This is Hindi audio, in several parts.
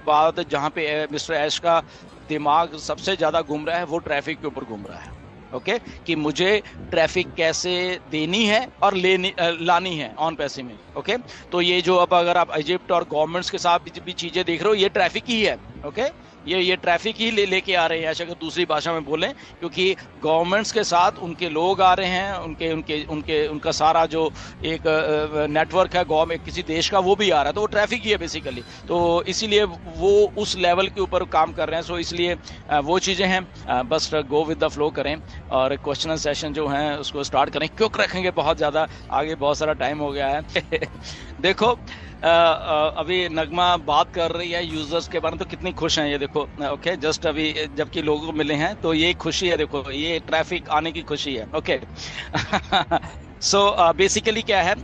बाद जहाँ पे मिस्टर ऐश का दिमाग सबसे ज्यादा घूम रहा है वो ट्रैफिक के ऊपर घूम रहा है। ओके कि मुझे ट्रैफिक कैसे देनी है और लानी है ऑन पैसे में। ओके तो ये जो अब अगर आप इजिप्ट और गवर्नमेंट्स के साथ भी चीजें देख रहे हो, ये ट्रैफिक ही है। ओके ये ट्रैफिक ही लेके आ रहे हैं, अगर दूसरी भाषा में बोलें, क्योंकि गवर्नमेंट्स के साथ उनके लोग आ रहे हैं, उनके उनके उनके उनका सारा जो एक नेटवर्क है गवर्नमेंट किसी देश का, वो भी आ रहा है, तो वो ट्रैफिक ही है बेसिकली। तो इसीलिए वो उस लेवल के ऊपर काम कर रहे हैं। सो इसलिए वो चीजें हैं, बस गो विद द फ्लो करें और क्वेश्चन सेशन जो है उसको स्टार्ट करें। क्यों रखेंगे बहुत ज्यादा, आगे बहुत सारा टाइम हो गया है। देखो अभी नगमा बात कर रही है यूजर्स के बारे में, तो कितनी खुश हैं ये देखो। ओके जस्ट अभी जबकि लोगों मिले हैं तो ये खुशी है, देखो ये ट्रैफिक आने की खुशी है। ओके सो बेसिकली क्या है,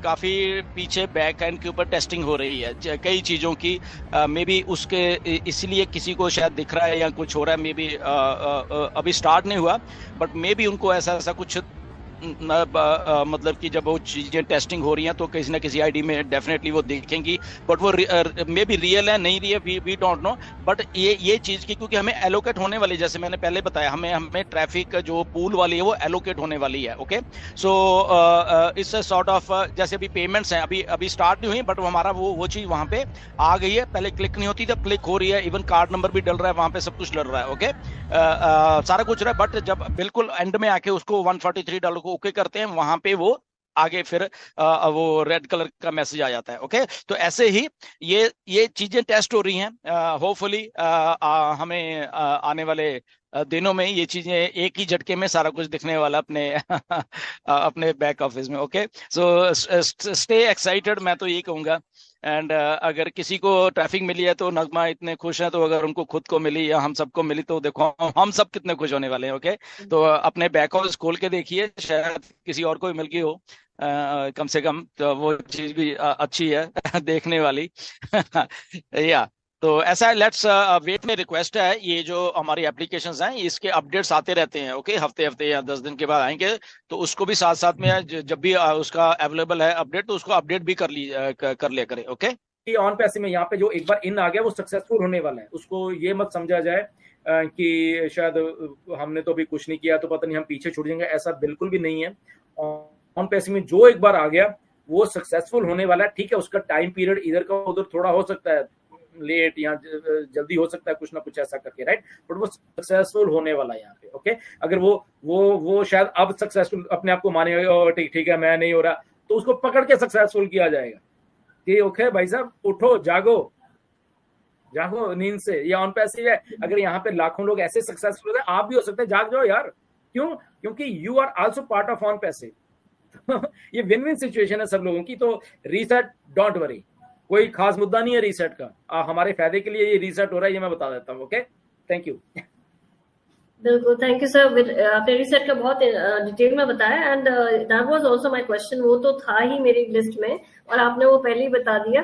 काफी पीछे बैक एंड के ऊपर टेस्टिंग हो रही है कई चीजों की। मे बी उसके इसलिए किसी को शायद दिख रहा है या कुछ हो रहा है, मे बी अभी स्टार्ट नहीं हुआ, बट मे बी उनको ऐसा कुछ मतलब कि जब वो चीजें टेस्टिंग हो रही हैं तो किसी ना किसी आईडी में डेफिनेटली वो देखेंगी, बट वो मे बी रियल है नहीं real we don't know. But ये चीज की क्योंकि हमें एलोकेट होने वाली, जैसे मैंने पहले बताया, हमें ट्रैफिक जो पूल वाली है वो एलोकेट होने वाली है। Okay so it's sort of जैसे अभी पेमेंट्स हैं, अभी स्टार्ट नहीं हुई, बट हमारा वो चीज वहां पे आ गई है। पहले क्लिक नहीं होती, जब क्लिक हो रही है, इवन कार्ड नंबर भी डल रहा है वहां पे, सब कुछ डल रहा है। ओके सारा कुछ रहा है, बट जब बिल्कुल एंड में आके उसको $143 को ओके करते हैं, वहां पे वो आगे फिर वो रेड कलर का मैसेज आ जाता है। ओके तो ऐसे ही ये चीजें टेस्ट हो रही हैं। होपफुली हमें आने वाले दिनों में ये चीजें एक ही झटके में सारा कुछ दिखने वाला अपने अपने बैक ऑफिस में। ओके सो स्टे एक्साइटेड, मैं तो यही कहूंगा। एंड अगर किसी को ट्रैफिक मिली है तो नगमा इतने खुश हैं, तो अगर उनको खुद को मिली या हम सबको मिली तो देखो हम सब कितने खुश होने वाले हैं। ओके तो अपने बैक ऑफिस खोल के देखिए, शायद किसी और को मिल गई हो कम से कम, तो वो चीज भी अच्छी है देखने वाली। या तो ऐसा है, लेट्स वेट में रिक्वेस्ट है, ये जो हमारी एप्लीकेशंस हैं इसके अपडेट्स आते रहते हैं। ओके हफ्ते हफ्ते या 10 दिन के बाद आएंगे, तो उसको भी साथ साथ में जब भी उसका अवेलेबल है अपडेट, तो उसको अपडेट भी कर लिया करें। ओके ऑन पैसे में यहाँ पे जो एक बार इन आ गया वो सक्सेसफुल होने वाला है, उसको ये मत समझा जाए कि शायद हमने तो अभी कुछ नहीं किया तो पता नहीं हम पीछे छूट जाएंगे, ऐसा बिल्कुल भी नहीं है। ऑन पैसे में जो एक बार आ गया वो सक्सेसफुल होने वाला है। ठीक है, उसका टाइम पीरियड इधर का उधर थोड़ा हो सकता है, लेट या जल्दी हो सकता है, कुछ ना कुछ ऐसा करके, राइट, बट वो सक्सेसफुल होने वाला है यहाँ पे। ओके अगर वो शायद अब सक्सेसफुल अपने आप को मानेगा, ठीक है मैं नहीं हो रहा, तो उसको पकड़ के सक्सेसफुल किया जाएगा कि ओके भाई साहब उठो, जागो नींद से, ये ऑन पैसिव है। अगर यहाँ पे लाखों लोग ऐसे सक्सेसफुल है, आप भी हो सकते हैं, जाग जाओ यार। क्यों? क्योंकि you are also part of on passive. ये विन विन सिचुएशन है सब लोगों की। तो रीसेट, डोंट वरी, कोई खास मुद्दा नहीं है रीसेट का, हमारे फायदे के लिए ये रीसेट हो रहा है, ये मैं बता देता हूँ। Okay thank you. बिल्कुल, थैंक यू सर। आपने रीसेट का बहुत डिटेल में बताया, and that was also my question, वो तो था ही मेरी लिस्ट में और आपने वो पहले ही बता दिया।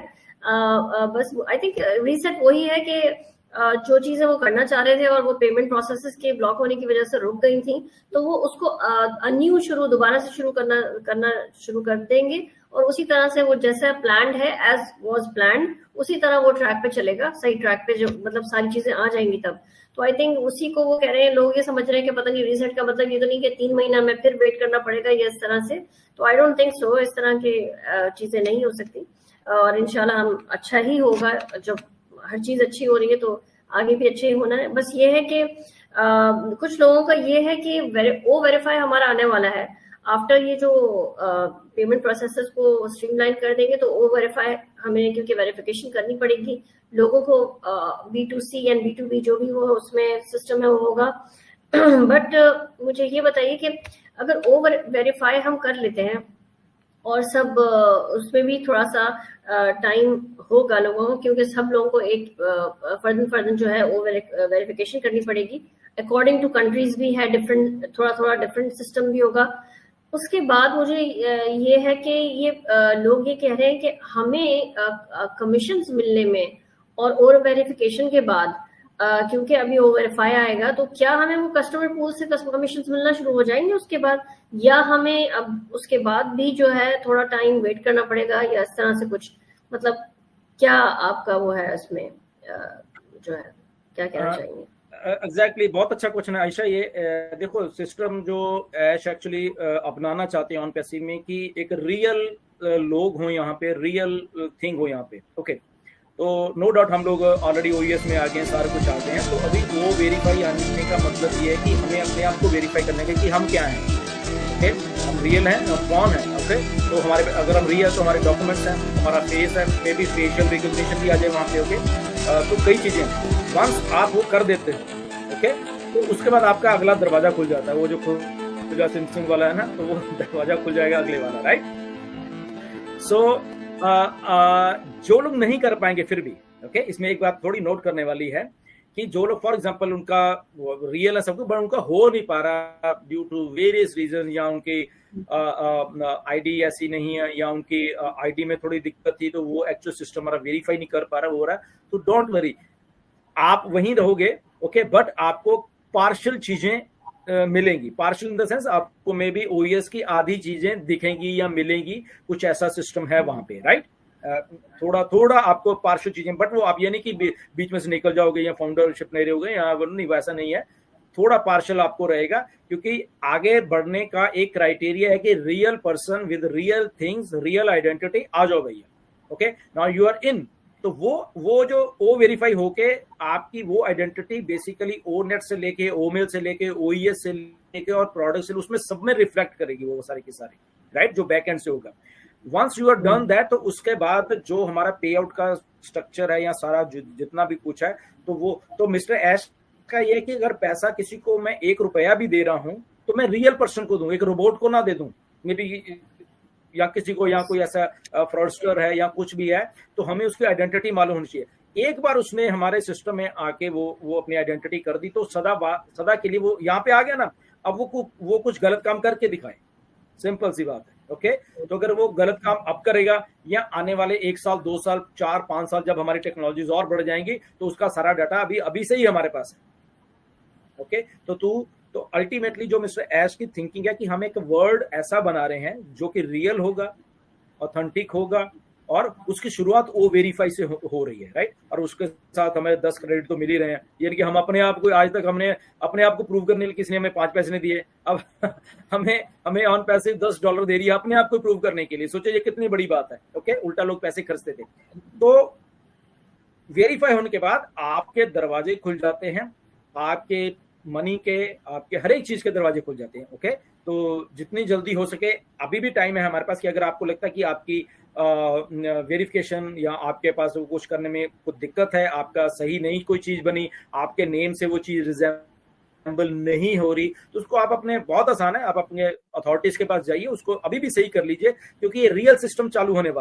बस आई थिंक रीसेट वही है कि जो चीजें वो करना चाह रहे थे और वो पेमेंट प्रोसेसेस के ब्लॉक होने की वजह से रुक गई थी, तो वो उसको दोबारा से करना शुरू कर देंगे, और उसी तरह से वो जैसा प्लान्ड है, एज वाज प्लान्ड, उसी तरह वो ट्रैक पे चलेगा, सही ट्रैक पे, जो मतलब सारी चीजें आ जाएंगी तब। तो आई थिंक उसी को वो कह रहे हैं, लोग ये समझ रहे हैं कि पता नहीं रीसेट का मतलब ये तो नहीं कि 3 महीना में फिर वेट करना पड़ेगा या इस तरह से। तो आई डोंट थिंक सो, इस तरह की चीजें नहीं हो सकती, और इंशाल्लाह हम अच्छा ही होगा। जब हर चीज अच्छी हो रही है तो आगे भी अच्छे ही होना है। बस ये है कि कुछ लोगों का ये है कि ओ वेरीफाई हमारा आने वाला है आफ्टर ये जो पेमेंट प्रोसेसेस को स्ट्रीमलाइन कर देंगे, तो ओ वेरीफाई हमें, क्योंकि वेरिफिकेशन करनी पड़ेगी लोगों को, B2C एंड B2B जो भी हो उसमें सिस्टम है वो होगा। बट मुझे ये बताइए कि अगर ओ वेरीफाई हम कर लेते हैं और सब उसमें भी थोड़ा सा टाइम होगा लोगों को, क्योंकि सब लोगों को एक फर्दन जो है वो वेरिफिकेशन करनी पड़ेगी। अकॉर्डिंग टू कंट्रीज भी है डिफरेंट, थोड़ा डिफरेंट सिस्टम भी होगा। उसके बाद मुझे ये है कि ये लोग ये कह रहे हैं कि हमें कमीशंस मिलने में और वेरिफिकेशन के बाद, क्योंकि अभी ओ वेरीफाई आएगा, तो क्या हमें वो कस्टमर पूल से कमीशंस मिलना शुरू हो जाएंगे उसके बाद, या हमें अब उसके बाद भी जो है थोड़ा टाइम वेट करना पड़ेगा, या इस तरह से कुछ, मतलब क्या आपका वो है इसमें जो है, क्या कहना चाहेंगे? एग्जैक्टली बहुत अच्छा क्वेश्चन है आयशा। ये देखो सिस्टम जो ऐश एक्चुअली अपनाना चाहते हैं ऑन पैसिव में कि एक रियल लोग हो यहाँ पे, रियल थिंग हो यहाँ पे। ओके, तो नो डाउट हम लोग ऑलरेडी ओईएस में आ गए हैं, सारा कुछ आ गए हैं। तो अभी वो वेरीफाई आने का मतलब ये है कि हमें अपने आप को वेरीफाई करने का कि हम क्या हैं। ओके, हम रियल हैं, हम कौन हैं। ओके, तो हमारे अगर हम रियल तो हमारे डॉक्यूमेंट्स हैं, हमारा फेस है, मे बी फेशियल रिकग्निशन भी आ जाए वहाँ पे। ओके, तो कई चीजें वंस आप वो कर देते हैं, ओके, तो उसके बाद आपका अगला दरवाजा खुल जाता है। वो जो खुला सिंह वाला है ना, तो वो दरवाजा खुल जाएगा अगले वाला, राइट। सो जो लोग नहीं कर पाएंगे फिर भी, ओके, इसमें एक बात थोड़ी नोट करने वाली है कि जो लोग फॉर एग्जांपल उनका रियल है सब कुछ, बट उनका हो नहीं पा रहा ड्यू टू वेरियस रीजन, या उनकी आईडी ऐसी नहीं है, या उनकी आईडी में थोड़ी दिक्कत थी, तो वो एक्चुअल सिस्टम हमारा वेरीफाई नहीं कर पा रहा, हो रहा है, तो डोंट वरी, आप वहीं रहोगे। ओके, बट आपको पार्शियल चीजें मिलेंगी। पार्शियल इन द सेंस आपको मे बी ओईएस की आधी चीजें दिखेंगी या मिलेंगी, कुछ ऐसा सिस्टम है वहां पे, राइट। थोड़ा थोड़ा आपको पार्शियल चीजें, बट वो आप ये नहीं कि बीच में से निकल जाओगे या फाउंडरशिप नहीं रहोगे, या नहीं, वैसा नहीं है। थोड़ा पार्शियल आपको रहेगा, क्योंकि आगे बढ़ने का एक क्राइटेरिया है कि real person with real things, real identity आ जाओ भैया। Okay, now you are in. तो वो जो ओ वेरीफाई होके आपकी वो आइडेंटिटी बेसिकली ओ नेट से लेके, ओ मेल से लेके, ओईएस से लेके और प्रोडक्ट से, उसमें सब में रिफ्लेक्ट करेगी वो सारी की सारी, राइट, जो बैक एंड से होगा। Once you are done that, तो उसके बाद जो हमारा पे आउट का स्ट्रक्चर है या सारा जितना भी कुछ है, तो वो तो मिस्टर ऐश का ये है कि अगर पैसा किसी को मैं 1 रुपया भी दे रहा हूं तो मैं रियल पर्सन को दूं, एक रोबोट को ना दे दूं, मे बी या किसी को, या कोई ऐसा फ्रॉडस्टर है या कुछ भी है, तो हमें उसकी आइडेंटिटी मालूम होनी चाहिए। एक बार उसने हमारे सिस्टम में आके वो अपनी आइडेंटिटी कर दी, तो सदा के लिए वो यहाँ पे आ गया ना। अब वो कुछ गलत काम करके दिखाए, सिंपल सी बात है। ओके, तो अगर वो गलत काम अब करेगा या आने वाले 1 साल 2 साल 4 5 साल जब हमारी टेक्नोलॉजीज और बढ़ जाएंगी, तो उसका सारा डाटा अभी से ही हमारे पास है। ओके, तो अल्टीमेटली जो मिस्टर ऐश की थिंकिंग है कि हम एक वर्ड ऐसा बना रहे हैं जो कि रियल होगा, ऑथेंटिक होगा, और उसकी शुरुआत ओ वेरीफाई से हो रही है, राइट। और उसके साथ हमें 10 क्रेडिट तो मिल ही रहे हैं, यानी कि हम अपने आप को, आज तक हमने अपने आप को प्रूव करने के लिए किसी ने हमें 5 पैसे नहीं दिए, अब हमें ऑन पैसे $10 दे रही है अपने आप को प्रूव करने के लिए। सोचिए ये कितनी बड़ी बात है। ओके, उल्टा लोग पैसे खर्चते थे। तो वेरीफाई होने के बाद आपके दरवाजे खुल जाते हैं, आपके मनी के, आपके हर एक चीज के दरवाजे खुल जाते हैं। ओके, तो जितनी जल्दी हो सके, अभी भी टाइम है हमारे पास, कि अगर आपको लगता है कि आपकी वेरिफिकेशन या आपके पास वो कुछ करने में कुछ दिक्कत है, आपका सही नहीं कोई चीज बनी, आपके नेम से वो चीज रिजेंबल नहीं हो रही, तो उसको आप अपने, बहुत आसान है, आप अपने अथॉरिटीज के पास जाइए, उसको अभी भी सही कर लीजिए, क्योंकि ये रियल सिस्टम चालू होने वाला है।